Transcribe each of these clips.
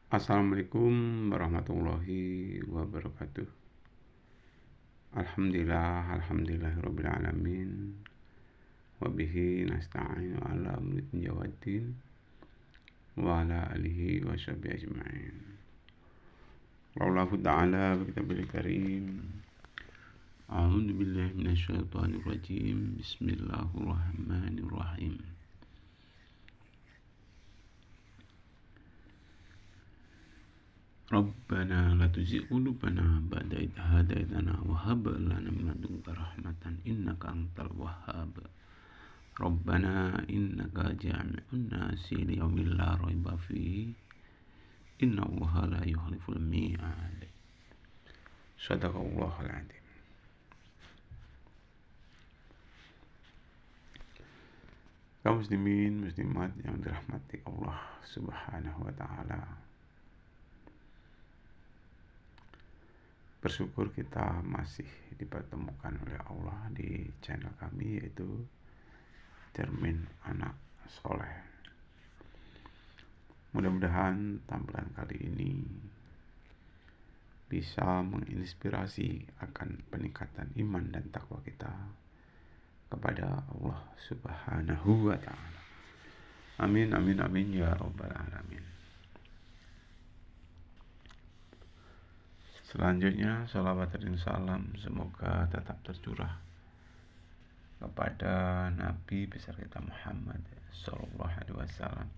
Assalamualaikum warahmatullahi wabarakatuh. Alhamdulillahirabbil alamin. Wa bihi nasta'inu ala umuri dunya waddin wa ala alihi wa sahbihi ajma'in. Wallahu ta'ala wa kitabil karim. A'udzu billahi minasyaitonir rajim. Bismillahirrahmanirrahim. Rabbana la tuzigh qulubana ba'da idh hadaytana wa hab lana min ladunka rahmatan innaka antal wahhab. Rabbana innaka jami'un nasi liyaumin la raiba fihi innallaha la yukhliful mi'ad. Shadaqallahul adzim. Kaum muslimin muslimat yang dirahmati Allah Subhanahu wa taala. Bersyukur kita masih dipertemukan oleh Allah di channel kami, yaitu Cermin Anak Soleh. Mudah-mudahan tampilan kali ini bisa menginspirasi akan peningkatan iman dan takwa kita kepada Allah Subhanahu wa taala. Amin amin amin ya rabbal alamin. Selanjutnya, salawat dan salam semoga tetap tercurah kepada Nabi besar kita Muhammad Sallallahu Alaihi Wasallam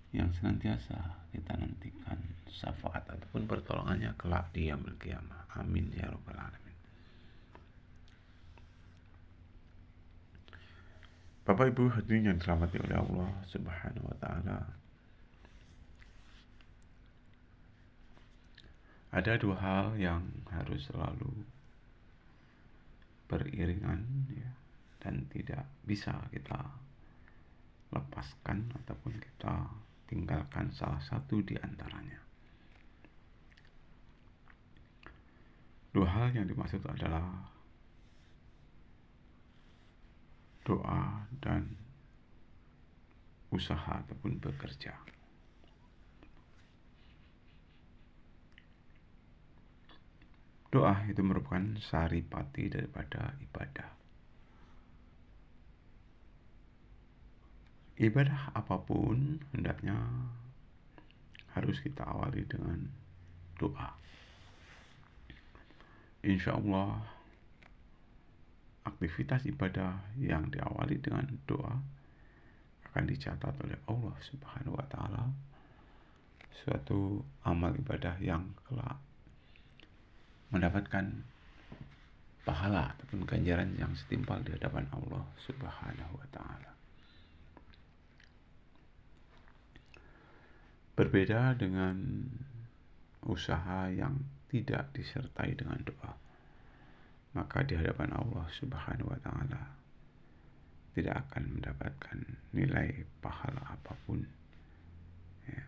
yang senantiasa kita nantikan syafaat ataupun pertolongannya kelak di yaumil qiyamah. Amin ya rabbal alamin. Bapak Ibu hadirin yang dirahmati oleh Allah Subhanahu wa taala. Ada dua hal yang harus selalu beriringan ya, dan tidak bisa kita lepaskan ataupun kita tinggalkan salah satu di antaranya. Dua hal yang dimaksud adalah doa dan usaha ataupun bekerja. Doa itu merupakan saripati daripada ibadah. Ibadah apapun hendaknya harus kita awali dengan doa. Insya Allah aktivitas ibadah yang diawali dengan doa akan dicatat oleh Allah Subhanahu wa taala suatu amal ibadah yang kelak mendapatkan pahala ataupun ganjaran yang setimpal di hadapan Allah Subhanahu wa taala. Berbeda dengan usaha yang tidak disertai dengan doa, maka di hadapan Allah Subhanahu wa taala tidak akan mendapatkan nilai pahala apapun ya,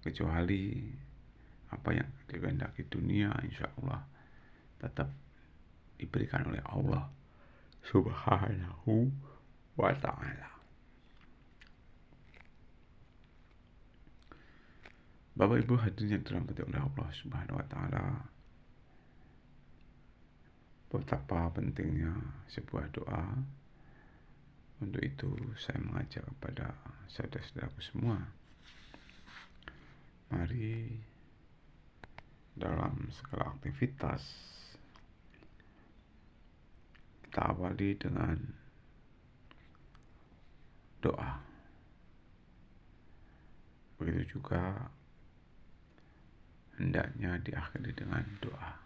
kecuali apa yang dikehendaki dunia insya Allah tetap diberikan oleh Allah Subhanahu wa ta'ala. Bapak Ibu hadirin yang dirahmati oleh Allah Subhanahu wa ta'ala, betapa pentingnya sebuah doa. Untuk itu saya mengajak kepada saudara-saudaraku semua, mari dalam segala aktivitas kita awali dengan doa. Begitu juga hendaknya diakhiri dengan doa.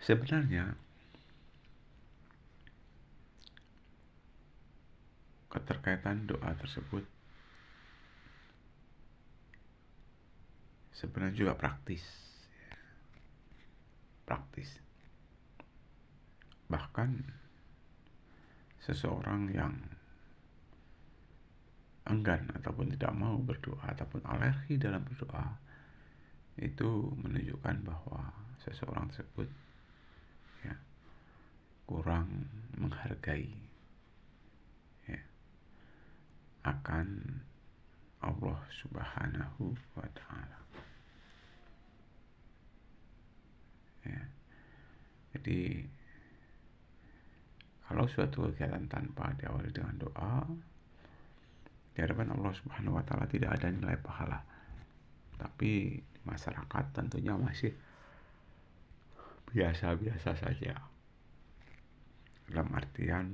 Sebenarnya keterkaitan doa tersebut sebenarnya juga praktis. Bahkan seseorang yang enggan ataupun tidak mau berdoa ataupun alergi dalam berdoa, itu menunjukkan bahwa seseorang tersebut ya kurang menghargai akan Allah Subhanahu wa Ta'ala. Ya. Jadi kalau suatu kegiatan tanpa diawali dengan doa, di hadapan Allah Subhanahu wa Ta'ala tidak ada nilai pahala. Tapi masyarakat tentunya masih biasa-biasa saja. Dalam artian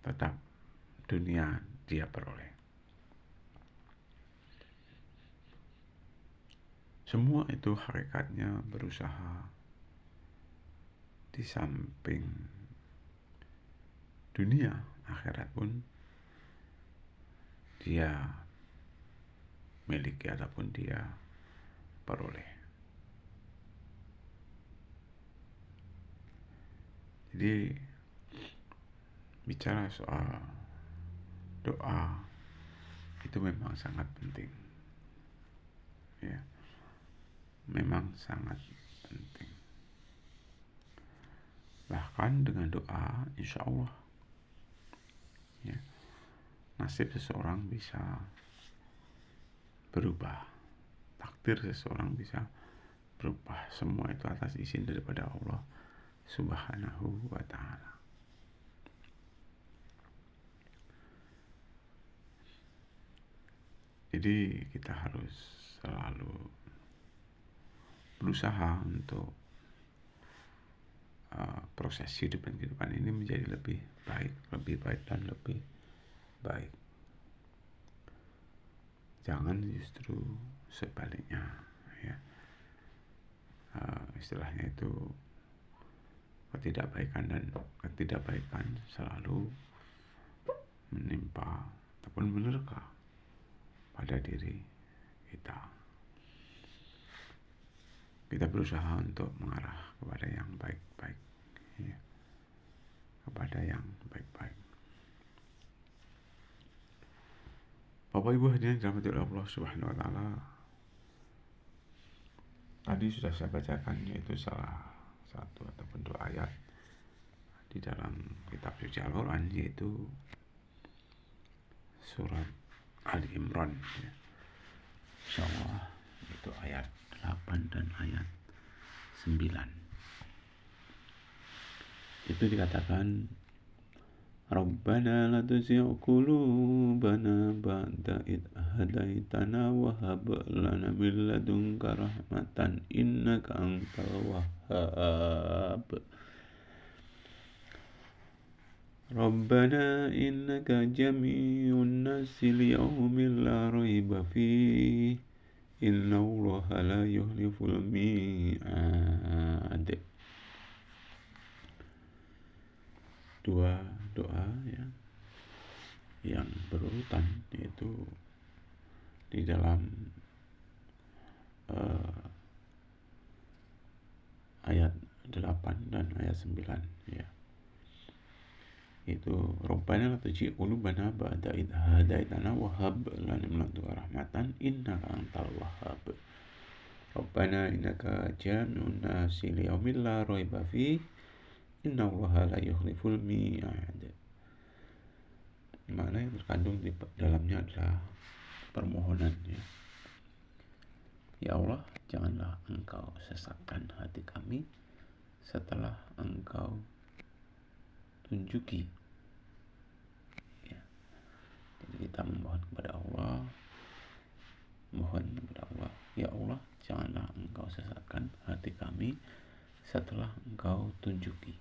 tetap dunia dia peroleh. Semua itu hakikatnya berusaha di samping dunia, akhirat pun dia miliki ataupun dia peroleh. Jadi bicara soal doa itu memang sangat penting, ya, memang sangat penting. Bahkan dengan doa, insya Allah, ya, nasib seseorang bisa berubah, takdir seseorang bisa berubah. Semua itu atas izin daripada Allah Subhanahu wa Ta'ala. Jadi kita harus selalu berusaha untuk proses kehidupan ini menjadi lebih baik dan lebih baik. Jangan justru sebaliknya, ya. Istilahnya itu ketidakbaikan selalu menimpa ataupun menerka pada diri kita. Kita berusaha untuk mengarah kepada yang baik-baik, ya, kepada yang baik-baik. Bapak Ibu hadirin dirahmati Allah Subhanahu wa Ta'ala, tadi sudah saya bacakan yaitu salah satu ataupun dua ayat di dalam kitab suci Al-Quran, yaitu surat Ali Imran, ya. Insyaallah itu ayat 8 dan ayat 9. Itu dikatakan, Rabbana la tuzigh qulubana ba'da idh hadaitana wa hab lana min ladunka rahmatan innaka antal wahhab. Rabbana innaka jami'un nasi liyaumin la raiba fihi innallaha la yuhliful mi'ad. Dua doa, ya, yang berurutan, yaitu di dalam ayat 8 dan ayat 9, ya. Itu Rabbana la tuzigh qulubana ba'da idh hadaitana wa hab lana min ladunka rahmatan innaka antal wahhab. Rabbana innaka jami'un nasi liyaumin la raiba fihi innallaha la yukhliful mi'ad. Mana yang terkandung di dalamnya adalah permohonan, ya. Ya Allah, janganlah Engkau sesatkan hati kami setelah Engkau tunjuki, ya. Jadi kita mohon kepada Allah, ya Allah, janganlah Engkau sesatkan hati kami setelah Engkau tunjuki,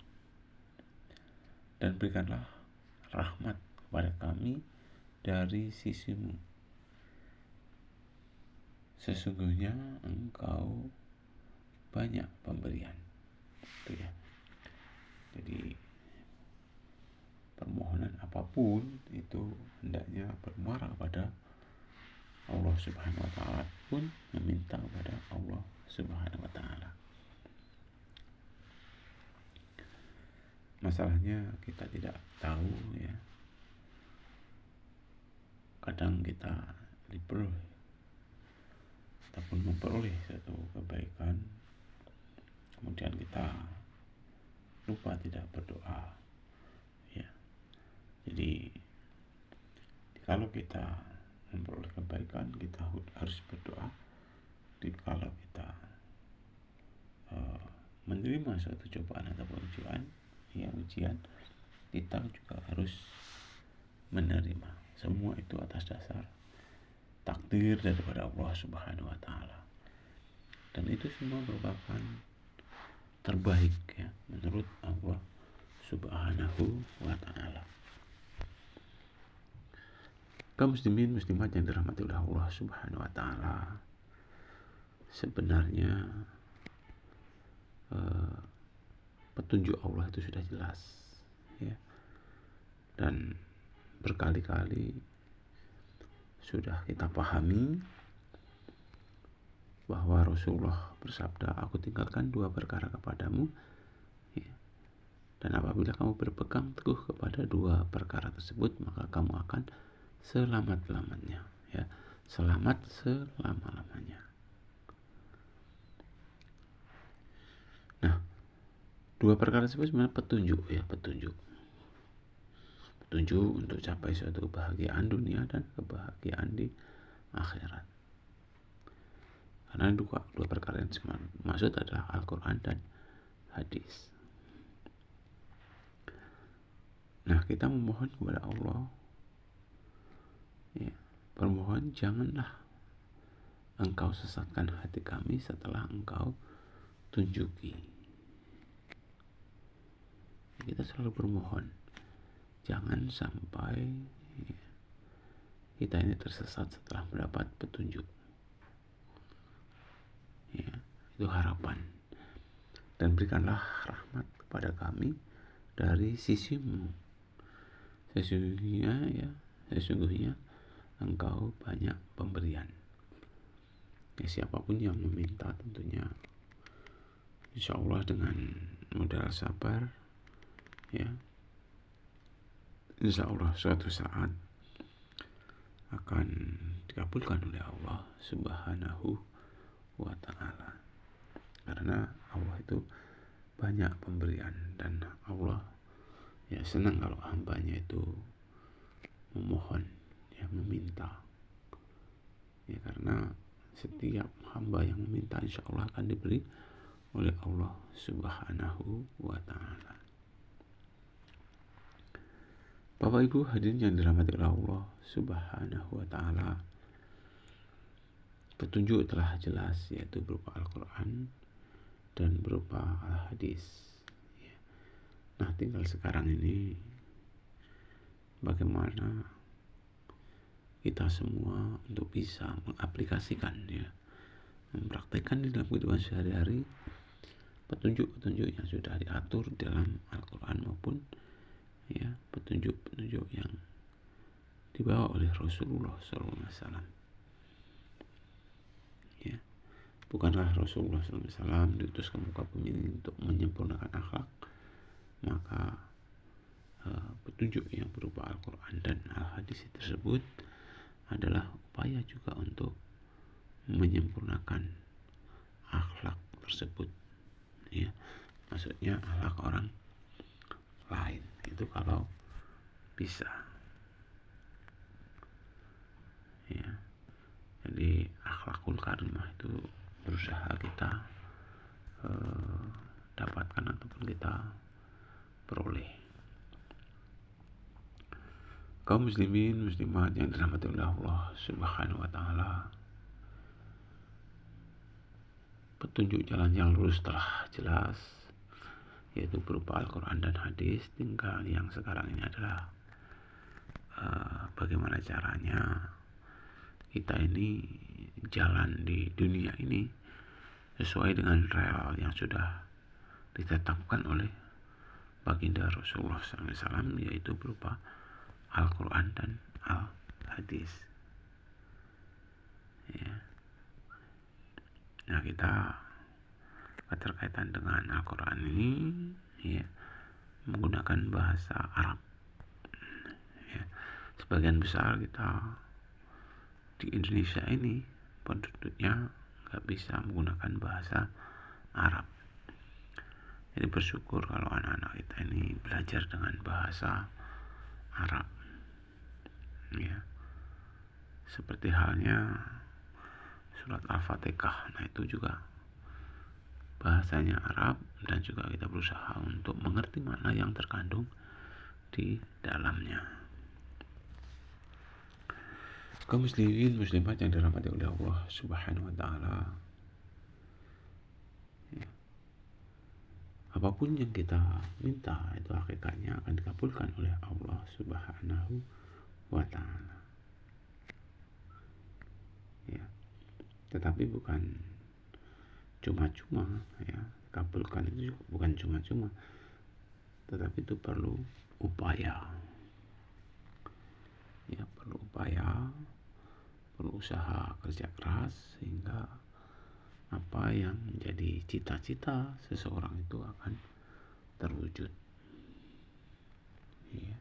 dan berikanlah rahmat kepada kami dari sisimu. Sesungguhnya Engkau banyak pemberian, itu, ya. Jadi permohonan apapun itu hendaknya bermuara kepada Allah Subhanahu wa Ta'ala, pun meminta kepada Allah Subhanahu wa Ta'ala. Masalahnya kita tidak tahu, ya. Kadang kita diperoleh ataupun memperoleh suatu kebaikan, kemudian kita lupa tidak berdoa, ya. Jadi kalau kita memperoleh kebaikan, kita harus berdoa. Kalau kita menerima suatu cobaan atau ujian, kita juga harus menerima. Semua itu atas dasar takdir daripada Allah Subhanahu wa Ta'ala, dan itu semua merupakan terbaik ya menurut Allah Subhanahu wa Ta'ala. Kaum muslimin muslimat yang dirahmati oleh Allah Subhanahu wa Ta'ala, sebenarnya petunjuk Allah itu sudah jelas ya, dan berkali-kali sudah kita pahami bahwa Rasulullah bersabda, aku tinggalkan 2 perkara kepadamu ya, dan apabila kamu berpegang teguh kepada 2 perkara tersebut, maka kamu akan selamat-lamanya ya, selamat selama-lamanya. Nah, 2 perkara tersebut sebenarnya petunjuk ya, petunjuk untuk capai suatu kebahagiaan dunia dan kebahagiaan di akhirat. Karena 2 perkara yang maksud adalah Al-Quran dan hadis. Nah, kita memohon kepada Allah ya, bermohon janganlah engkau sesatkan hati kami setelah engkau tunjuki. Kita selalu bermohon jangan sampai ya, kita ini tersesat setelah mendapat petunjuk ya, itu harapan. Dan berikanlah rahmat kepada kami dari sisimu, sesungguhnya engkau banyak pemberian ya, siapapun yang meminta tentunya insya Allah dengan modal sabar ya, insya Allah suatu saat akan dikabulkan oleh Allah Subhanahu wa Ta'ala, karena Allah itu banyak pemberian, dan Allah ya senang kalau hambanya itu memohon ya, meminta ya, karena setiap hamba yang meminta insya Allah akan diberi oleh Allah Subhanahu wa Ta'ala. Bapak Ibu hadirin yang dirahmati oleh Allah Subhanahu wa Ta'ala, petunjuk telah jelas, yaitu berupa Al-Quran dan berupa Al-Hadis. Nah, tinggal sekarang ini bagaimana kita semua untuk bisa mengaplikasikan ya, mempraktekkan di dalam kehidupan sehari-hari petunjuk-petunjuk yang sudah diatur dalam Al-Quran maupun ya, petunjuk-petunjuk yang dibawa oleh Rasulullah SAW. Ya, bukanlah Rasulullah SAW diutus ke muka bumi untuk menyempurnakan akhlak, maka petunjuk yang berupa Al-Quran dan Al-Hadis tersebut adalah upaya juga untuk menyempurnakan akhlak tersebut ya, maksudnya akhlak orang lain itu kalau bisa ya. Jadi akhlakul karimah itu berusaha kita dapatkan ataupun kita peroleh. Kaum muslimin muslimat yang dirahmati oleh Allah Subhanahu wa Ta'ala, petunjuk jalan yang lurus telah jelas, yaitu berupa Al-Quran dan hadis. Tinggal yang sekarang ini adalah bagaimana caranya kita ini jalan di dunia ini sesuai dengan rel yang sudah ditetapkan oleh baginda Rasulullah SAW, yaitu berupa Al-Quran dan Al-Hadis ya. Nah, kita keterkaitan dengan Al-Quran ini ya, menggunakan bahasa Arab ya. Sebagian besar kita di Indonesia ini penduduknya nggak bisa menggunakan bahasa Arab. Jadi bersyukur kalau anak-anak kita ini belajar dengan bahasa Arab ya. seperti halnya surat Al-Fatihah. Nah, itu juga bahasanya Arab, dan juga kita berusaha untuk mengerti makna yang terkandung di dalamnya. Kaum muslimin muslimat yang dirahmati oleh Allah Subhanahu wa taala, ya, apapun yang kita minta itu hakikatnya akan dikabulkan oleh Allah Subhanahu wa taala. Ya, tetapi bukan cuma-cuma, ya, kabulkan itu juga bukan cuma-cuma, tetapi itu perlu upaya. Ya, perlu upaya, perlu usaha kerja keras, sehingga apa yang menjadi cita-cita seseorang itu akan terwujud. Ya,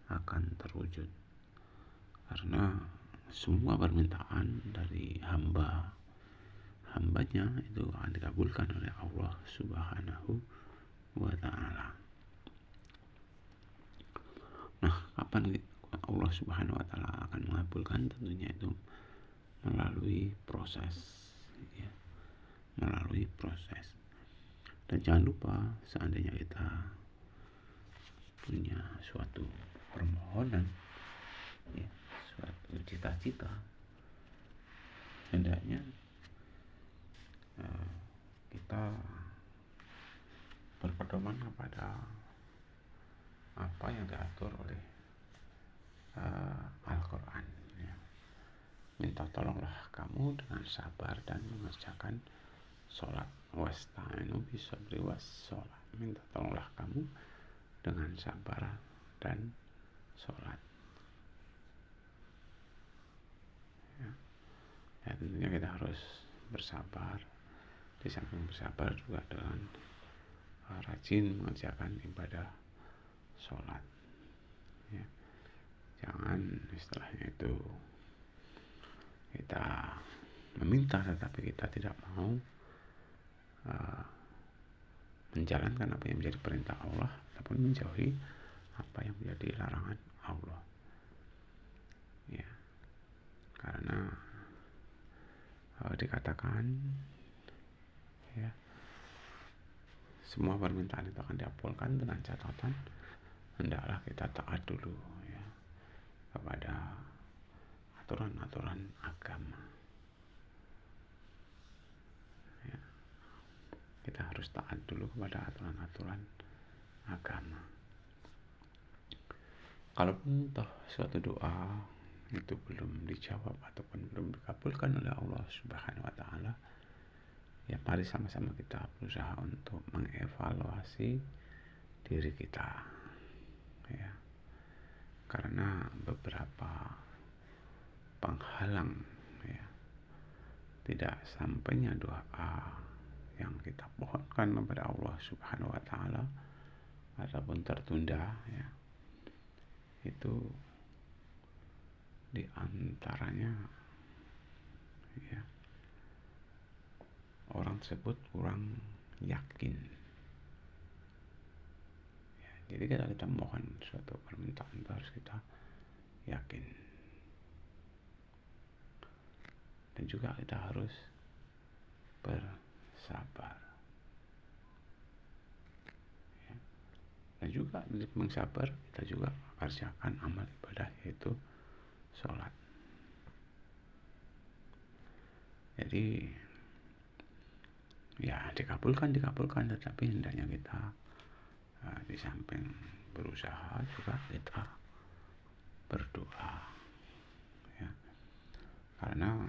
akan terwujud. Karena semua permintaan dari hambanya itu akan dikabulkan oleh Allah Subhanahu wa taala. Nah, kapan Allah Subhanahu wa taala akan mengabulkan? Tentunya itu melalui proses, ya, melalui proses. Dan jangan lupa, seandainya kita punya suatu permohonan, ya, suatu cita-cita, hendaknya kita berpedoman kepada apa yang diatur oleh Al-Quran, ya. Minta tolonglah kamu dengan sabar dan mengerjakan sholat. Wasta'inu bisabri wassalah. Minta tolonglah kamu dengan sabar dan sholat. Ya, ya, tentunya kita harus bersabar. Di samping bersabar juga dengan rajin mengerjakan ibadah sholat. Ya, jangan istilahnya itu kita meminta tetapi kita tidak mau menjalankan apa yang menjadi perintah Allah, ataupun menjauhi apa yang menjadi larangan Allah. Ya, karena dikatakan, ya, semua permintaan itu akan diabulkan dengan catatan hendaklah kita taat dulu, ya, kepada aturan-aturan agama. Ya, kita harus taat dulu kepada aturan-aturan agama. Kalaupun toh suatu doa itu belum dijawab ataupun belum dikabulkan oleh Allah Subhanahu wa taala, ya, mari sama-sama kita berusaha untuk mengevaluasi diri kita, ya, karena beberapa penghalang, ya, tidak sampainya doa yang kita pohonkan kepada Allah Subhanahu wa taala ataupun tertunda, ya, itu diantaranya, ya, orang tersebut kurang yakin. Ya, jadi kita mohon suatu permintaan itu harus kita yakin, dan juga kita harus bersabar, ya. Dan juga untuk mengsabar kita juga kerjakan amal ibadah, yaitu sholat. Jadi ya dikabulkan, tetapi hendaknya kita di samping berusaha juga kita berdoa, ya, karena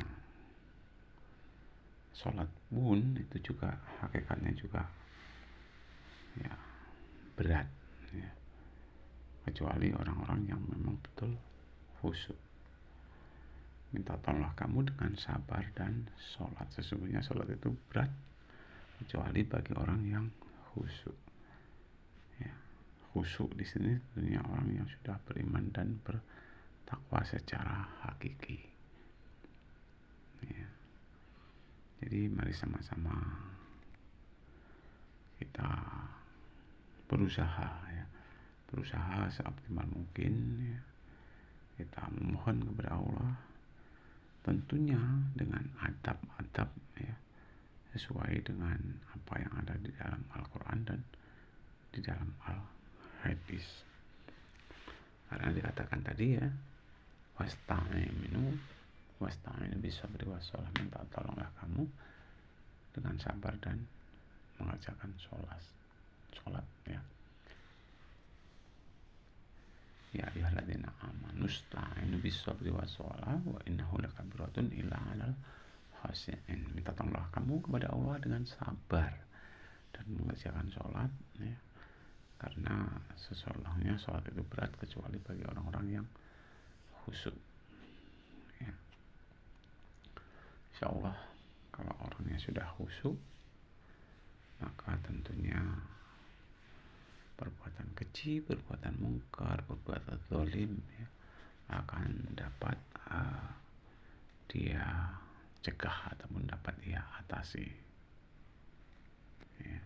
sholat pun itu juga hakikatnya juga, ya, berat, ya, kecuali orang-orang yang memang betul khusyuk. Minta tolonglah kamu dengan sabar dan sholat. Sesungguhnya sholat itu berat kecuali bagi orang yang khusyuk. Ya, khusyuk di sini tentunya orang yang sudah beriman dan bertakwa secara hakiki. Ya. Jadi mari sama-sama kita berusaha, ya, berusaha seoptimal mungkin, ya. Kita memohon kepada Allah tentunya dengan adab-adab ya, sesuai dengan apa yang ada di dalam Al-Quran dan di dalam Al-Hadis. Karena dikatakan tadi ya, wasta'inu bisabri wassalah, minta tolonglah kamu dengan sabar dan mengerjakan sholat ya. Ya ayyuhalladzina amanu ista'inu bisabri wassalah wa innahu lakabiratun illa 'alal khashi'in. Minta tolonglah kamu kepada Allah dengan sabar dan mengerjakan sholat ya. Karena sesungguhnya sholat itu berat kecuali bagi orang-orang yang khusyuk ya. Insyaallah kalau orangnya sudah khusyuk, maka tentunya perbuatan keji, perbuatan mungkar, perbuatan zalim ya, akan dapat dia cegah ataupun dapat dia atasi ya.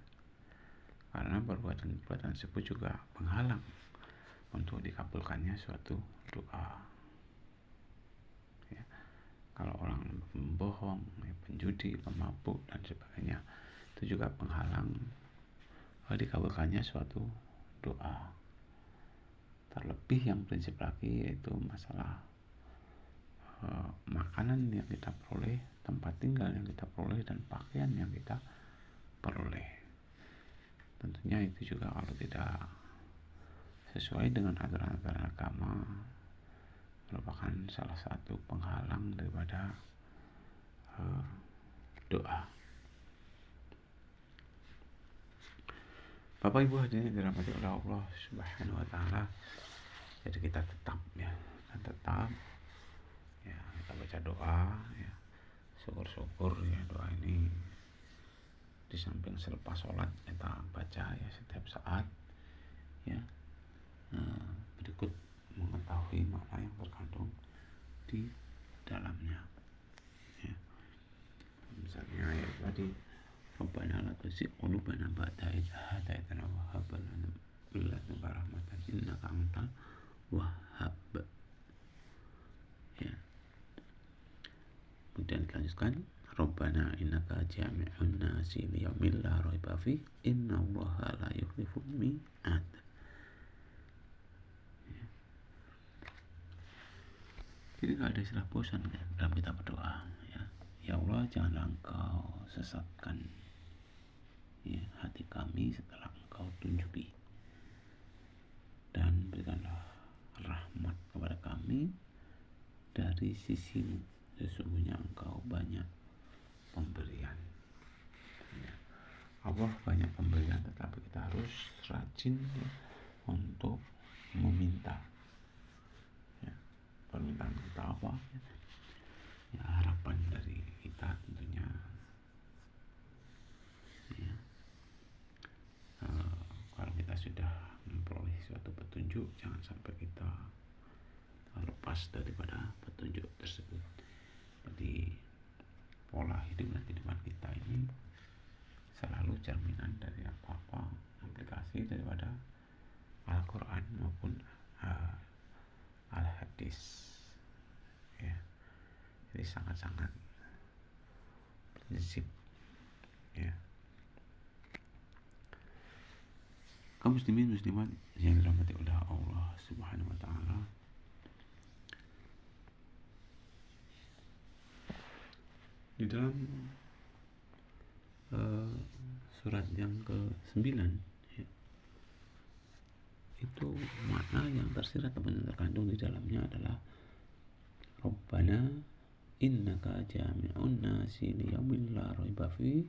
Karena perbuatan-perbuatan tersebut juga menghalang untuk dikabulkannya suatu doa ya. Kalau orang membohong, penjudi, pemabuk dan sebagainya, itu juga penghalang dikabulkannya suatu doa. Terlebih yang prinsip lagi yaitu masalah makanan yang kita peroleh, tempat tinggal yang kita peroleh, dan pakaian yang kita peroleh. Tentunya itu juga kalau tidak sesuai dengan aturan-aturan agama merupakan salah satu penghalang daripada doa. Bapak Ibu hadirin dirahmati oleh Allah Subhanahu wa taala. Jadi kita tetap ya, kita baca doa ya. Syukur-syukur ya, doa ini di samping selepas sholat kita baca ya setiap saat ya. Berikut mengetahui makna yang terkandung di dalamnya ya. Misalnya ya tadi, Rabbana la tuzigh qulubana ba'da idh hadaitana wa hab lana min ladunka rahmatan innaka antal wahhab ya. Kemudian dilanjutkan, Rabbana innaka jami'un nasi liyaumin la raiba fihi innallaha la yukhliful mi'ad ya. Jadi gak ada istilah bosan kan dalam kita berdoa ya. Ya Allah, janganlah Engkau sesatkan ya hati kami setelah Engkau tunjuki, dan berikanlah rahmat kepada kami dari sisimu, sesungguhnya Engkau banyak pemberian ya. Allah banyak pemberian, tetapi kita harus rajin ya, untuk meminta ya. Permintaan kita apa ya, harapan dari kita tentunya ya, kalau kita sudah memperoleh suatu petunjuk, jangan sampai kita lepas daripada petunjuk tersebut. Jadi pola hidup dan kehidupan kita ini selalu cerminan dari apa-apa aplikasi daripada Al-Quran maupun Al-Hadis ya. Jadi sangat-sangat prinsip ya. Kaum muslimin muslimat yang dirahmati oleh Allah Subhanahu wa taala, di dalam surat yang ke-9 ya, itu makna yang tersirat atau terkandung di dalamnya adalah Rabbana innaka jami'un nasi liyaumin la raiba fihi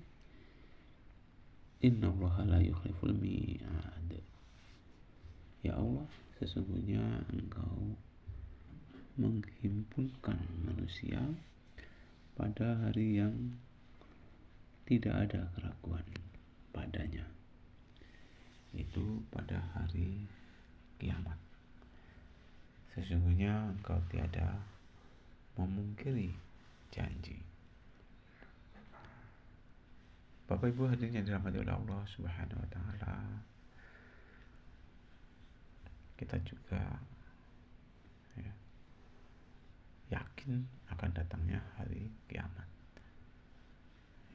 innallaha la yukhliful mi'ad. Ya Allah, sesungguhnya Engkau menghimpunkan manusia pada hari yang tidak ada keraguan padanya, itu pada hari kiamat. Sesungguhnya Engkau tiada memungkiri janji. Bapak Ibu hadirin yang dirahmati oleh Allah Subhanahu wa taala, kita juga ya, yakin yakin akan datangnya hari kiamat.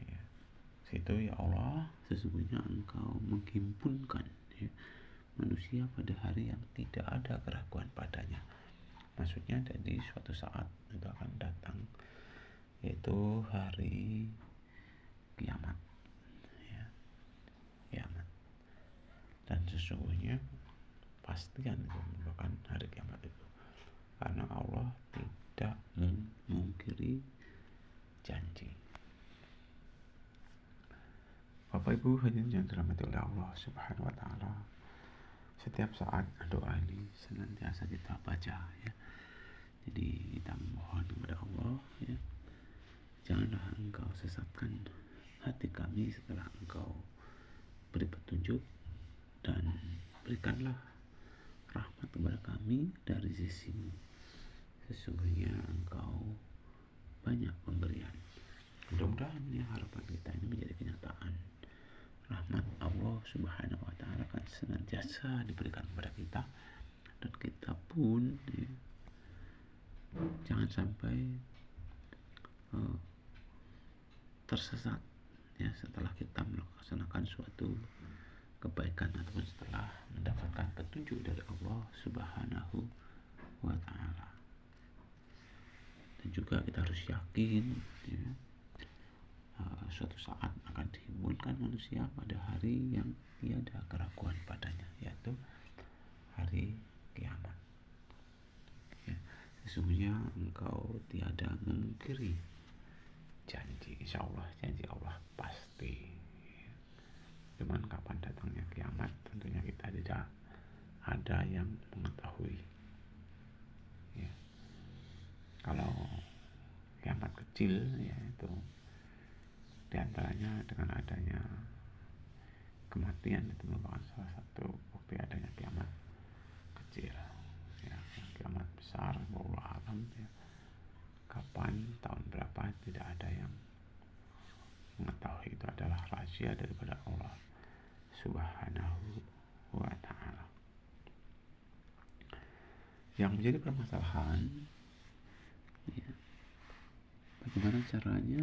Ya. Situ ya Allah, sesungguhnya Engkau menghimpunkan ya, manusia pada hari yang tidak ada keraguan padanya. Maksudnya dari suatu saat itu akan datang, yaitu hari kiamat. Ya, kiamat. Dan sesungguhnya pastikan itu merupakan hari kiamat itu, karena Allah tidak memungkiri janji. Bapak Ibu hadirin yang dirahmati oleh Allah Subhanahu wa taala, setiap saat doa ini senantiasa kita baca ya. Jadi kita memohon kepada Allah ya, janganlah Engkau sesatkan hati kami setelah Engkau beri petunjuk, dan berikanlah rahmat kepada kami dari sisi-Mu. Sesungguhnya Engkau banyak pemberian. Mudah-mudahan ya harapan kita ini menjadi kenyataan. Rahmat Allah Subhanahu wa taala akan senantiasa diberikan kepada kita, dan kita pun ya, jangan sampai tersesat ya setelah kita melaksanakan suatu kebaikan ataupun setelah mendapatkan petunjuk dari Allah Subhanahu wa taala. Dan juga kita harus yakin ya, suatu saat akan dihimpunkan manusia pada hari yang tiada keraguan padanya, yaitu hari kiamat. Ya, sesungguhnya Engkau tiada memungkiri janji. Insya Allah janji Allah pasti. Cuman kapan datangnya kiamat tentunya kita tidak ada yang mengetahui. Ya. Kalau kiamat kecil ya itu diantaranya dengan adanya kematian, itu merupakan salah satu bukti adanya kiamat kecil. Ya, kiamat besar wallahu alam ya, kapan tahun berapa tidak ada yang mengetahui. Itu adalah rahasia daripada Allah Subhanahu wa ta'ala. Yang menjadi permasalahan ya, bagaimana caranya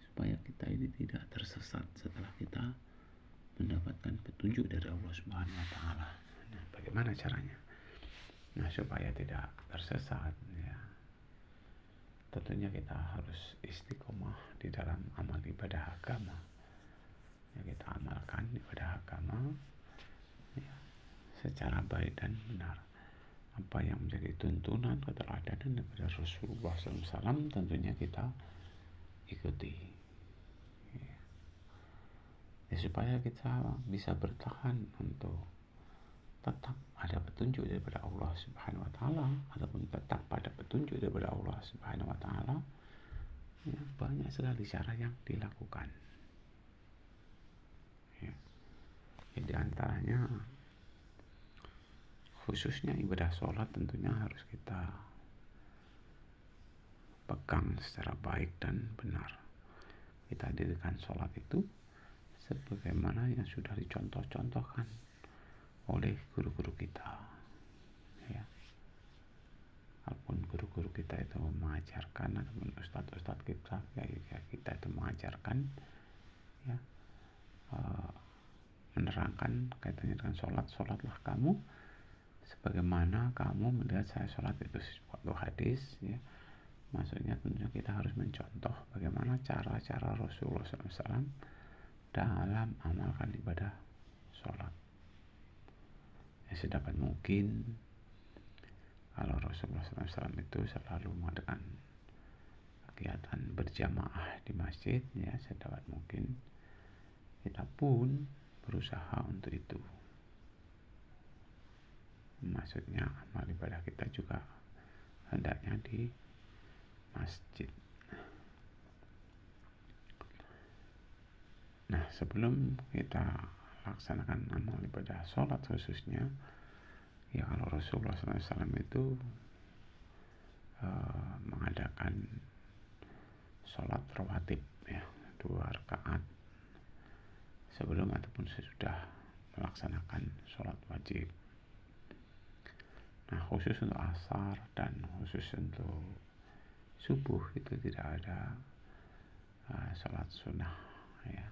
supaya kita ini tidak tersesat setelah kita mendapatkan petunjuk dari Allah Subhanahu wa ta'ala. Nah, bagaimana caranya? Nah, supaya tidak tersesat ya, tentunya kita harus istiqomah di dalam amal ibadah agama. Ya, kita amalkan ibadah agama ya, secara baik dan benar. Apa yang menjadi tuntunan keteladanan daripada Rasulullah SAW tentunya kita ikuti ya, supaya kita bisa bertahan untuk tetap ada petunjuk daripada Allah Subhanahu wa ta'ala, ataupun tetap pada petunjuk daripada Allah Subhanahu wa ta'ala ya, banyak sekali cara yang dilakukan ya. Ya, di antaranya khususnya ibadah sholat tentunya harus kita pegang secara baik dan benar. Kita dirikan sholat itu sebagaimana yang sudah dicontoh-contohkan oleh guru-guru kita ya. Walaupun guru-guru kita itu mengajarkan, ataupun ustadz-ustadz kita ya, kita itu mengajarkan ya, menerangkan kaitannya dengan sholatlah kamu sebagaimana kamu melihat saya sholat. Itu suatu hadis ya. Maksudnya tentunya kita harus mencontoh bagaimana cara-cara Rasulullah SAW dalam amalkan ibadah sholat ya. Sedapat mungkin kalau Rasulullah SAW itu selalu mengadakan kegiatan berjamaah di masjid ya, sedapat mungkin kita pun berusaha untuk itu. Maksudnya amal ibadah kita juga hendaknya di masjid. Nah, sebelum kita laksanakan amal ibadah sholat khususnya ya, kalau Rasulullah SAW itu mengadakan sholat rawatib ya, 2 rakaat sebelum ataupun sesudah melaksanakan sholat wajib. Nah, khusus untuk asar dan khusus untuk subuh itu tidak ada sholat sunnah, ya,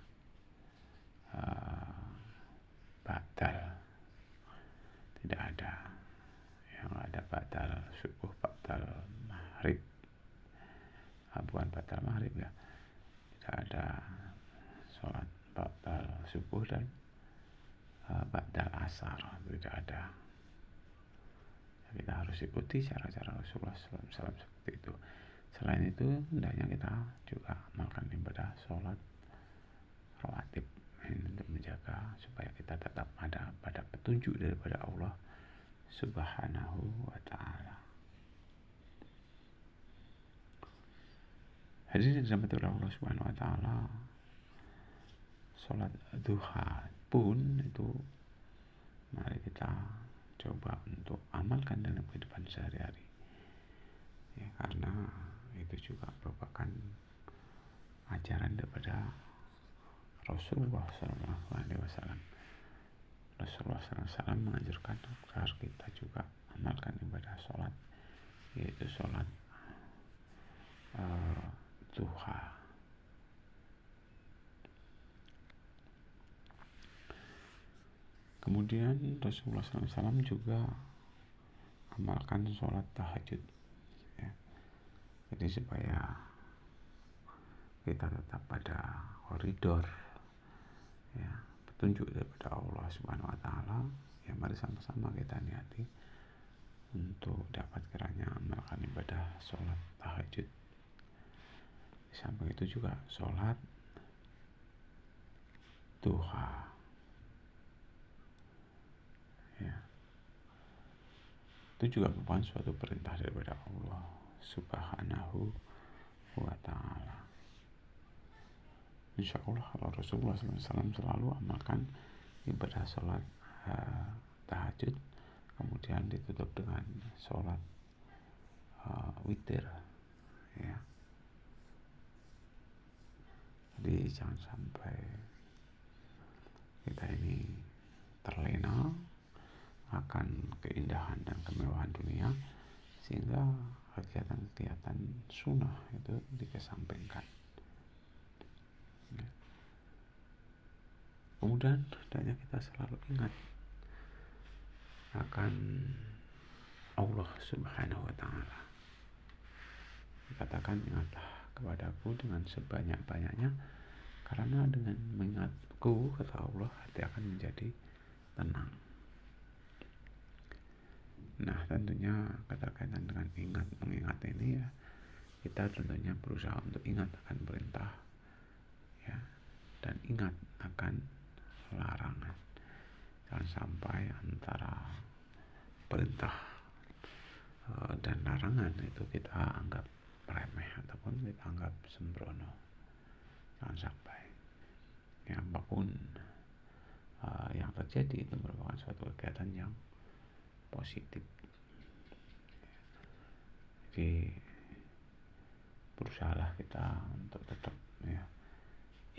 batal, tidak ada. Yang ada batal subuh, batal maghrib, bukan batal maghrib ya, tidak ada sholat batal subuh dan batal asar, tidak ada. Kita harus ikuti cara-cara Rasulullah SAW seperti itu. Selain itu, hendaknya kita juga amalkan ibadah sholat rawatib untuk menjaga supaya kita tetap ada pada petunjuk daripada Allah Subhanahu wa ta'ala. Hadirin dirahmati oleh Allah Subhanahu wa ta'ala, sholat duha pun itu mari kita coba untuk amalkan dalam kehidupan sehari-hari, ya, karena itu juga merupakan ajaran daripada Rasulullah SAW. Rasulullah SAW mengajarkan agar kita juga amalkan ibadah sholat, yaitu sholat duha. Kemudian Rasulullah SAW juga amalkan sholat tahajud, ya. Jadi supaya kita tetap pada koridor, ya, petunjuk daripada Allah Subhanahu wa ta'ala, ya, mari sama-sama kita niati untuk dapat kiranya amalkan ibadah sholat tahajud. Di samping itu juga sholat duha, ya, itu juga merupakan suatu perintah daripada Allah Subhanahu wa ta'ala. Insya Allah kalau Rasulullah SAW selalu amalkan ibadah sholat tahajud, kemudian ditutup dengan sholat witir, ya. Jadi jangan sampai kita ini terlena akan keindahan dan kemewahan dunia sehingga kegiatan-kegiatan sunnah itu dikesampingkan. Kemudian hendaknya kita selalu ingat akan Allah Subhanahu wa ta'ala. Dikatakan, ingatlah kepadaku dengan sebanyak-banyaknya, karena dengan mengingatku, kata Allah, hati akan menjadi tenang. Nah, tentunya berkaitan dengan mengingat ini, ya, kita tentunya berusaha untuk ingat akan perintah, ya, dan ingat akan larangan. Jangan sampai antara perintah dan larangan itu kita anggap remeh ataupun kita anggap sembrono. Jangan sampai, ya, apapun yang terjadi itu merupakan suatu kegiatan yang positif. Jadi berusahalah kita untuk tetap, ya,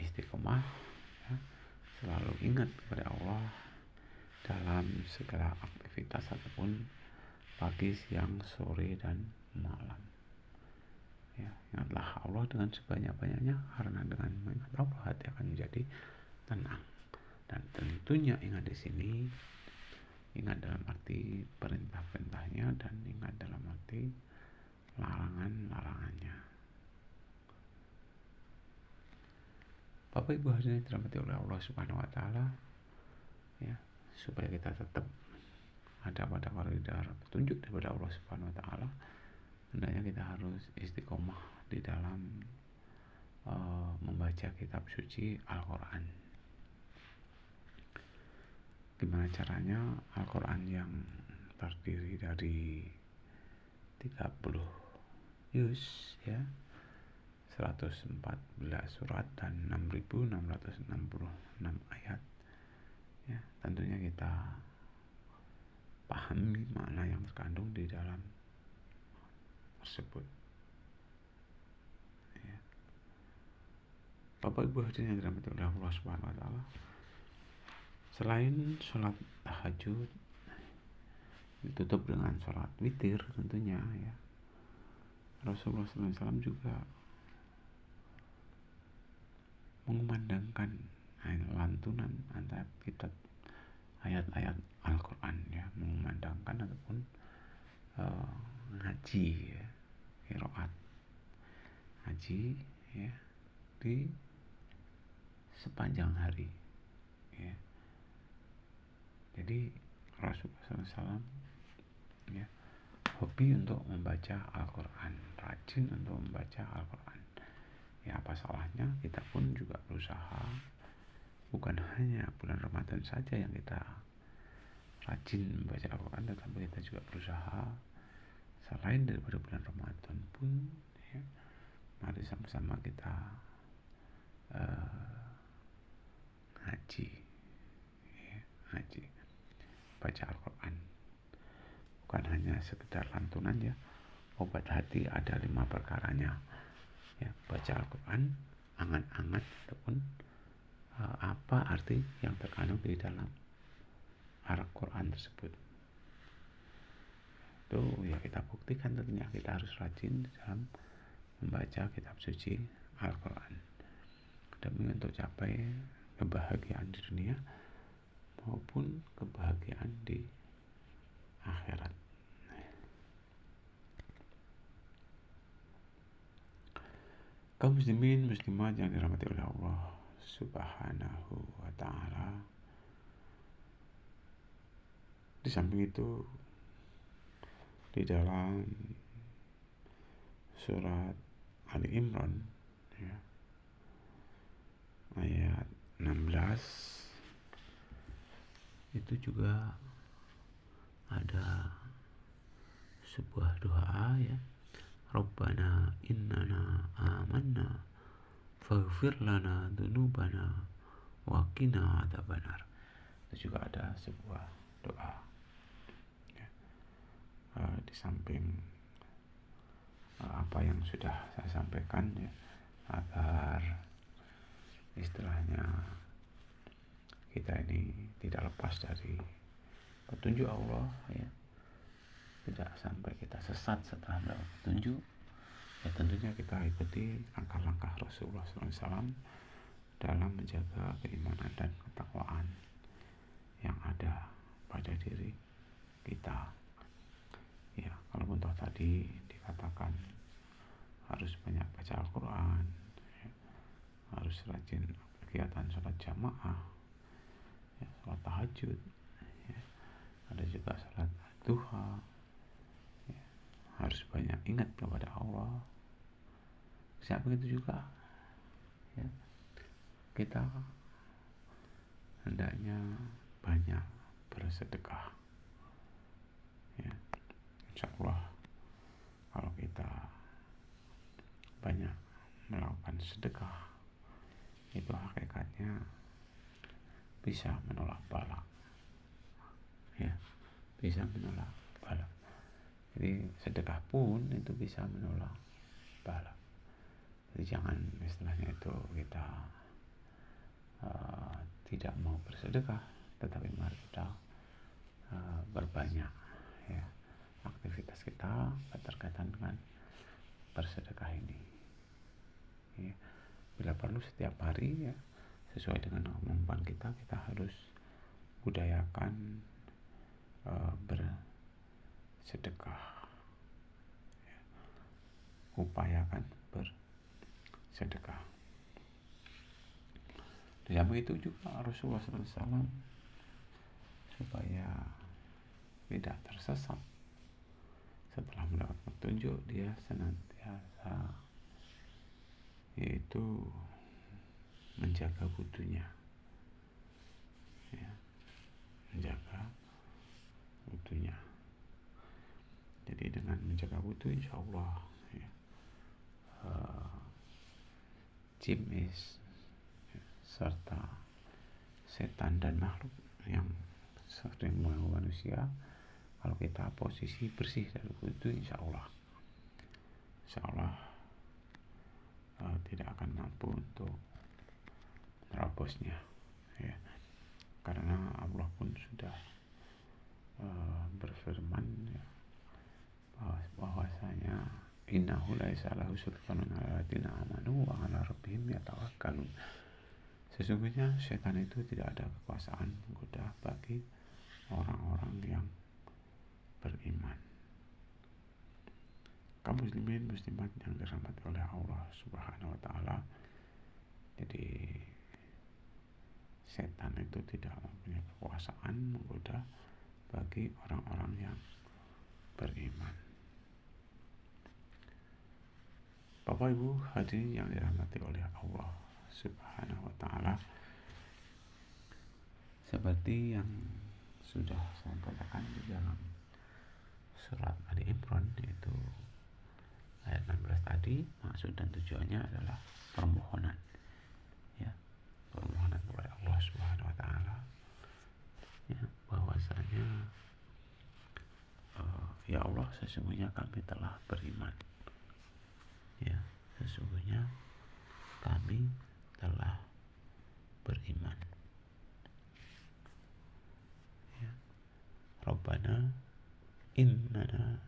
istiqomah, ya, selalu ingat kepada Allah dalam segala aktivitas ataupun pagi, siang, sore, dan malam. Ya, ingatlah Allah dengan sebanyak-banyaknya, karena dengan mengingat Allah hati akan menjadi tenang. Dan tentunya ingat di sini, ingat dalam arti perintah-perintahnya dan ingat dalam arti larangan-larangannya. Bapak Ibu hadirin dirahmati oleh Allah Subhanahu wa ta'ala, ya, supaya kita tetap ada pada koridor petunjuk daripada Allah Subhanahu wa ta'ala, hendaknya kita harus istiqomah di dalam membaca kitab suci Al-Quran. Gimana caranya? Al-Quran yang terdiri dari 30 juz, ya, 114 surat dan 6.666 ayat, ya, tentunya kita pahami makna yang terkandung di dalam tersebut, ya. Bapak Ibu hadirin yang dirahmati oleh Allah Subhanahu wa ta'ala, selain sholat tahajud, ditutup dengan sholat witir tentunya ya. Rasulullah SAW juga mengumandangkan lantunan antara kitab ayat-ayat Al-Quran ya, mengumandangkan ataupun ngaji ya, qiraat ngaji ya di sepanjang hari ya. Jadi Rasulullah SAW ya hobi untuk membaca Al-Quran, rajin untuk membaca Al-Quran ya. Apa salahnya kita pun juga berusaha, bukan hanya bulan Ramadan saja yang kita rajin membaca Al-Quran, tetapi kita juga berusaha selain daripada bulan Ramadan pun ya, mari sama-sama kita ngaji ya, ngaji baca Al-Quran, bukan hanya sekedar lantunan ya. Obat hati ada 5 perkaranya ya, baca Al-Quran, angan-angan ataupun apa arti yang terkandung di dalam Al-Quran tersebut. Itu ya kita buktikan tentunya kita harus rajin dalam membaca kitab suci Al-Quran demi untuk capai kebahagiaan di dunia maupun kebahagiaan di akhirat. Kaum muslimin muslimat yang dirahmati oleh Allah Subhanahu wa ta'ala, di samping itu di dalam surat Ali Imran ya, ayat 16 itu juga ada sebuah doa ya, Rabbana innana amanna faghfir lana dzunubana wa qina adzabannar. Itu juga ada sebuah doa ya. Di samping apa yang sudah saya sampaikan ya, agar istilahnya kita ini tidak lepas dari petunjuk Allah ya, tidak sampai kita sesat setelah mendapat petunjuk ya. Tentunya kita ikuti langkah-langkah Rasulullah SAW dalam menjaga keimanan dan ketakwaan yang ada pada diri kita ya. Kalau toh tadi dikatakan harus banyak baca Al-Quran ya, harus rajin kegiatan sholat jamaah ya, sholat tahajud ya, ada juga sholat duha ya, harus banyak ingat kepada Allah. Siapa begitu juga ya, kita hendaknya banyak bersedekah ya. Insya Allah kalau kita banyak melakukan sedekah, itu hakikatnya bisa menolak bala ya, bisa menolak bala. Jadi sedekah pun itu bisa menolak bala. Jadi jangan istilahnya itu kita tidak mau bersedekah, tetapi mari kita berbanyak ya aktivitas kita berkaitan dengan bersedekah ini ya. Bila perlu setiap hari ya, sesuai dengan kemampuan kita harus budayakan bersedekah ya. Upayakan bersedekah. Di samping itu juga Rasulullah SAW supaya tidak tersesat setelah mendapat petunjuk, dia senantiasa yaitu menjaga wudunya ya, menjaga wudunya. Jadi dengan menjaga wudu insya Allah ya, jimis ya, serta setan dan makhluk yang sering mengganggu manusia, kalau kita posisi bersih dari wudu insya Allah tidak akan mampu untuk menerobosnya ya. Karena Allah pun sudah berfirman ya, bahwasanya innahu laisa lahu sultanun 'alal ladzina amanu wa 'ala rabbihim yatawakkalun. Sesungguhnya setan itu tidak ada kekuasaan menggoda bagi orang-orang yang beriman. Kaum muslimin muslimat yang dirahmati oleh Allah Subhanahu wa taala. Jadi setan itu tidak mempunyai kekuasaan menggoda bagi orang-orang yang beriman. Bapak Ibu hadirin yang dirahmati oleh Allah Subhanahu wa taala, seperti yang sudah saya katakan di dalam surat Ali Imran, yaitu ayat 16 tadi, maksud dan tujuannya adalah permohonan, ya, permohonan kepada Allah Subhanahu wa taala, ya, bahwasanya ya Allah, sesungguhnya kami telah beriman, ya, sesungguhnya kami telah beriman, ya. Rabbana innana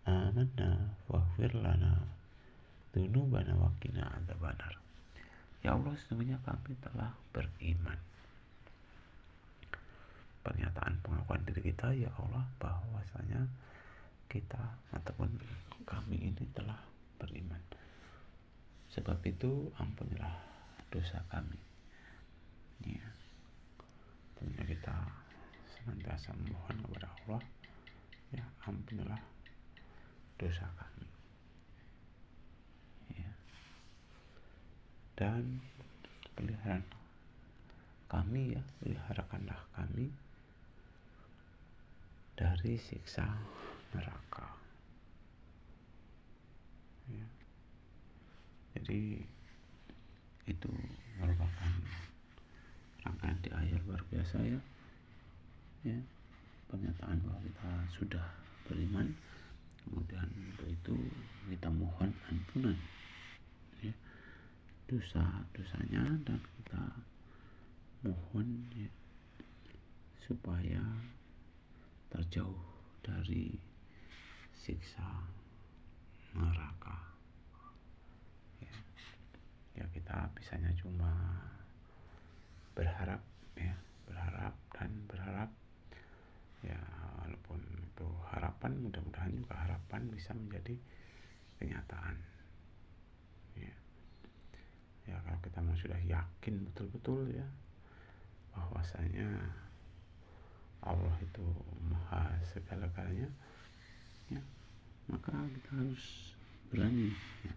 amanna waghfir lana dzunubana wa qina adzabannar. Ya Allah, sesungguhnya kami telah beriman. Pernyataan pengakuan diri kita, ya Allah, bahwasanya kita ataupun kami ini telah beriman. Sebab itu ampunilah dosa kami. Ya. Tentunya kita senantiasa memohon kepada Allah, ya, ampunilah dosa kami. Ya. Dan pelihara kami, ya, peliharakanlah kami dari siksa neraka. Ya. Jadi itu merupakan rangkaian di ayat luar biasa, ya, ya, pernyataan bahwa kita sudah beriman, kemudian untuk itu kita mohon ampunan, ya, dosa-dosanya, dan kita mohon, ya, supaya terjauh dari siksa neraka. Ya, kita bisanya cuma berharap, ya, berharap dan berharap, ya, walaupun itu harapan, mudah-mudahan juga harapan bisa menjadi kenyataan, ya. Ya, kalau kita memang sudah yakin betul-betul, ya, bahwasanya Allah itu maha segala-galanya, ya, maka kita harus berani, ya,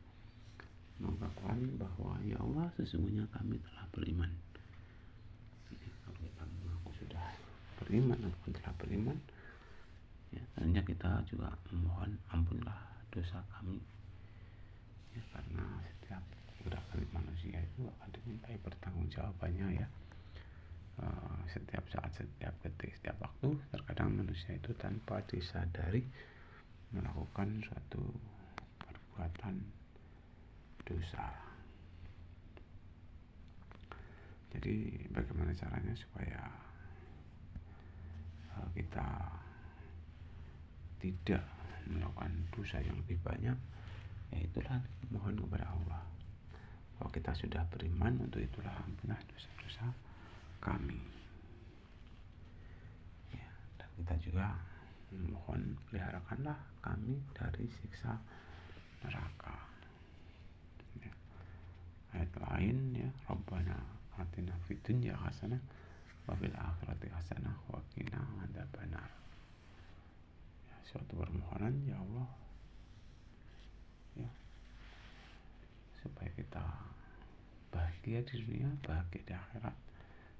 mengatakan bahwa ya Allah, sesungguhnya kami telah beriman. Jadi, kalau kita mengaku sudah beriman ataupun telah beriman, ya, tentunya kita juga memohon ampunlah dosa kami, ya, karena setiap gerakan manusia itu akan dimintai pertanggungjawabannya, ya. Setiap saat, setiap detik, setiap waktu, terkadang manusia itu tanpa disadari melakukan suatu perbuatan dosa. Jadi bagaimana caranya supaya kita tidak melakukan dosa yang lebih banyak? Ya, itulah mohon kepada Allah. Kalau kita sudah beriman, untuk itulah ampunilah dosa-dosa kami, ya, dan kita juga mohon peliharakanlah kami dari siksa neraka. Ya. Ayat lain, ya, Rabbana atina fid dunya hasanah wa fil akhirati hasanah wa qina adzabannar. Ya, suatu permohonan, ya Allah, ya, supaya kita bahagia di dunia, bahagia di akhirat,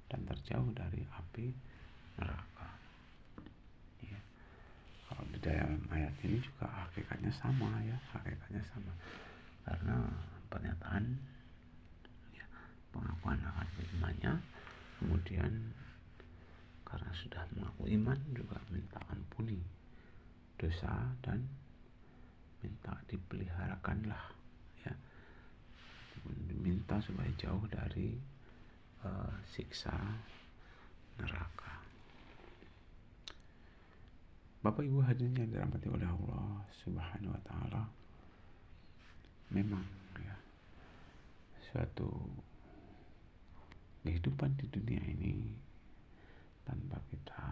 dan terjauh dari api neraka. Ya. Kalau di dalam ayat ini juga hakikatnya sama, ya, hakikatnya sama, karena pernyataan, ya, pengakuan akan berimannya, kemudian karena sudah mengaku iman juga minta ampuni dosa dan minta dipeliharakanlah, ya, diminta supaya jauh dari siksa neraka. Bapak Ibu hadirin yang dirahmati oleh Allah Subhanahu wa taala, memang ya suatu kehidupan di dunia ini tanpa kita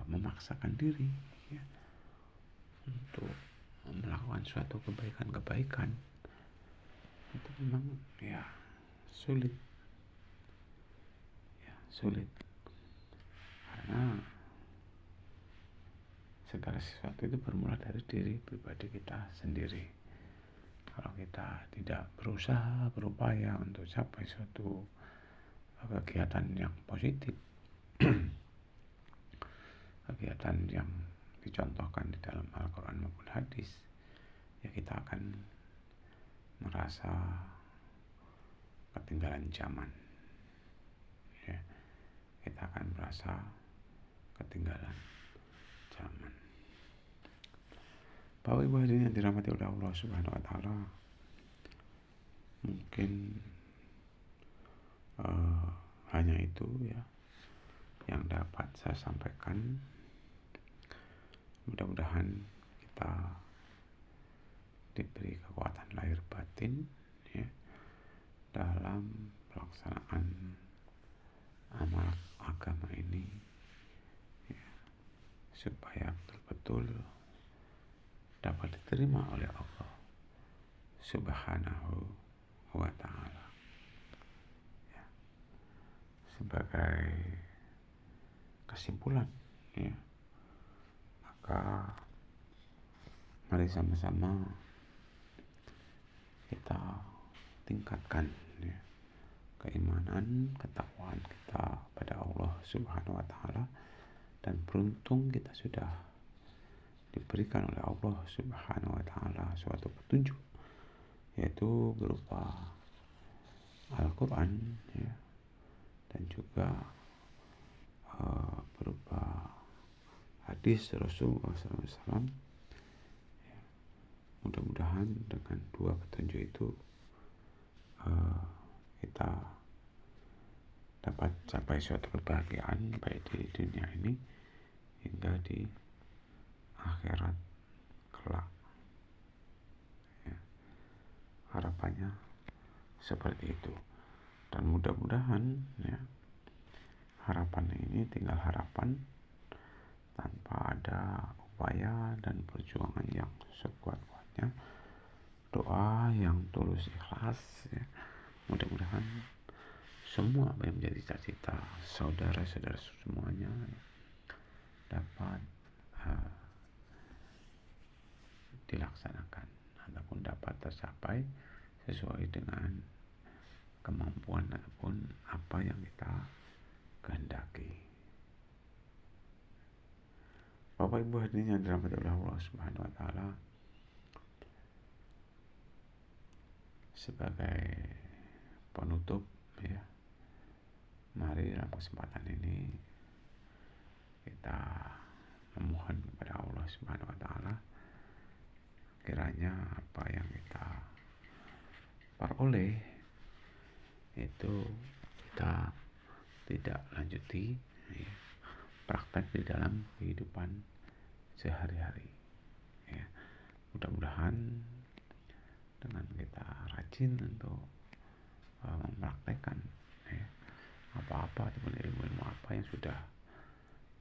memaksakan diri ya, untuk melakukan suatu kebaikan-kebaikan, itu memang ya sulit karena segala sesuatu itu bermula dari diri pribadi kita sendiri. Kalau kita tidak berusaha, berupaya untuk capai suatu kegiatan yang positif, kegiatan yang dicontohkan di dalam Al-Quran maupun hadis, ya kita akan merasa ketinggalan zaman ya. Kita akan merasa ketinggalan zaman. Bapak Ibu hadirin yang dirahmati oleh Allah Subhanahu wa taala, mungkin hanya itu ya yang dapat saya sampaikan. Mudah-mudahan kita diberi kekuatan lahir batin ya dalam pelaksanaan amal agama ini ya, supaya betul-betul dapat diterima oleh Allah Subhanahu wa taala. Ya. Sebagai kesimpulan ya, maka mari sama-sama kita tingkatkan ya keimanan, ketakwaan kita pada Allah Subhanahu wa taala, dan beruntung kita sudah diberikan oleh Allah Subhanahu wa taala suatu petunjuk, yaitu berupa Al-Quran ya, dan juga berupa hadis Rasulullah SAW. Ya, mudah-mudahan dengan dua petunjuk itu kita dapat capai suatu kebahagiaan baik di dunia ini hingga di akhirat kelak ya. Harapannya seperti itu, dan mudah-mudahan ya harapan ini tinggal harapan tanpa ada upaya dan perjuangan yang sekuat-kuatnya, doa yang tulus ikhlas ya. Mudah-mudahan semua apa yang menjadi cita-cita saudara-saudara semuanya ya, dapat dilaksanakan ataupun dapat tercapai sesuai dengan kemampuan ataupun apa yang kita kehendaki. Bapak Ibu hadirin yang dirahmati oleh Allah Subhanahu wa taala, sebagai penutup ya, mari dalam kesempatan ini kita memohon kepada Allah Subhanahu wa taala, kiranya apa yang kita peroleh itu kita tidak lanjuti ya, praktek di dalam kehidupan sehari-hari ya. Mudah-mudahan dengan kita rajin untuk mempraktekkan ya, apa-apa ataupun ilmu-ilmu apa yang sudah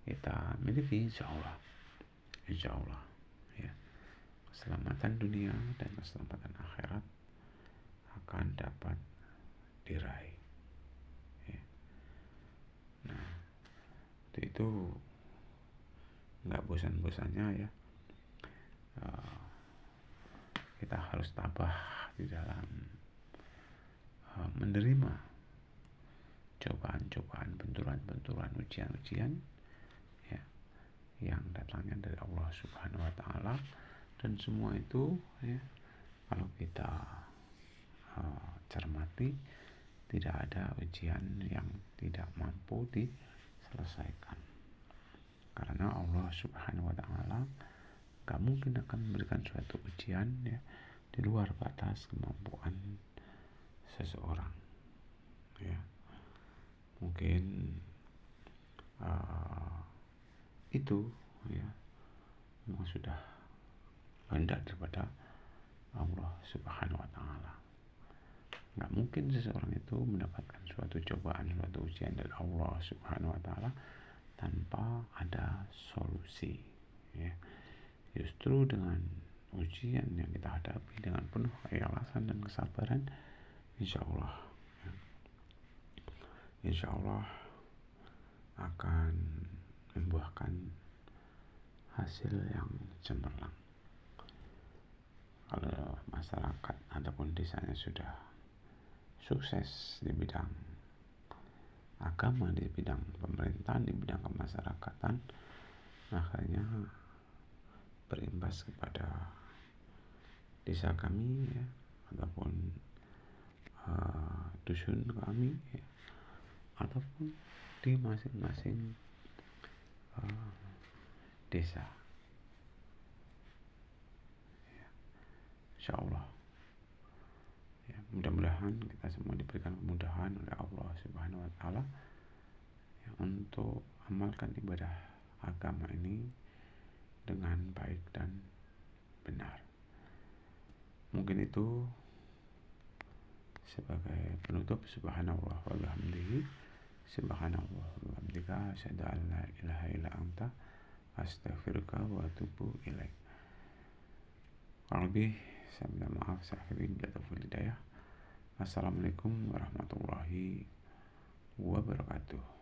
kita miliki, insya Allah ya, keselamatan dunia dan keselamatan akhirat akan dapat diraih ya. Nah, itu nggak bosan-bosannya ya kita harus tabah di dalam menerima cobaan-cobaan, benturan-benturan, ujian-ujian ya, yang datangnya dari Allah Subhanahu wa taala. Dan semua itu ya, kalau kita cermati, tidak ada ujian yang tidak mampu diselesaikan, karena Allah Subhanahu wa taala gak mungkin akan memberikan suatu ujian ya di luar batas kemampuan seseorang ya. Mungkin itu ya memang sudah kehendak daripada Allah Subhanahu wa Ta'ala. Nggak mungkin seseorang itu mendapatkan suatu cobaan, suatu ujian dari Allah Subhanahu wa Ta'ala tanpa ada solusi, ya. Justru dengan ujian yang kita hadapi dengan penuh keikhlasan dan kesabaran, insya Allah, ya, insya Allah akan membuahkan hasil yang cemerlang. Kalau masyarakat ataupun desanya sudah sukses di bidang agama, di bidang pemerintahan, di bidang kemasyarakatan, makanya berimbas kepada desa kami, ya, ataupun dusun kami, ya, ataupun di masing-masing desa, ya. Insya Allah, ya, mudah-mudahan kita semua diberikan kemudahan oleh Allah Subhanahu wa Ta'ala, ya, untuk amalkan ibadah agama ini dengan baik dan benar. Mungkin itu sebagai penutup. Subhanallah wa bihamdihi, subhanallah wa bihamdika, asyhadu an la ilaha illa anta, astaghfiruka wa atubu ilaik. Kurang lebih saya minta maaf, saya akhiri billahi hidayah. Assalamualaikum warahmatullahi wabarakatuh.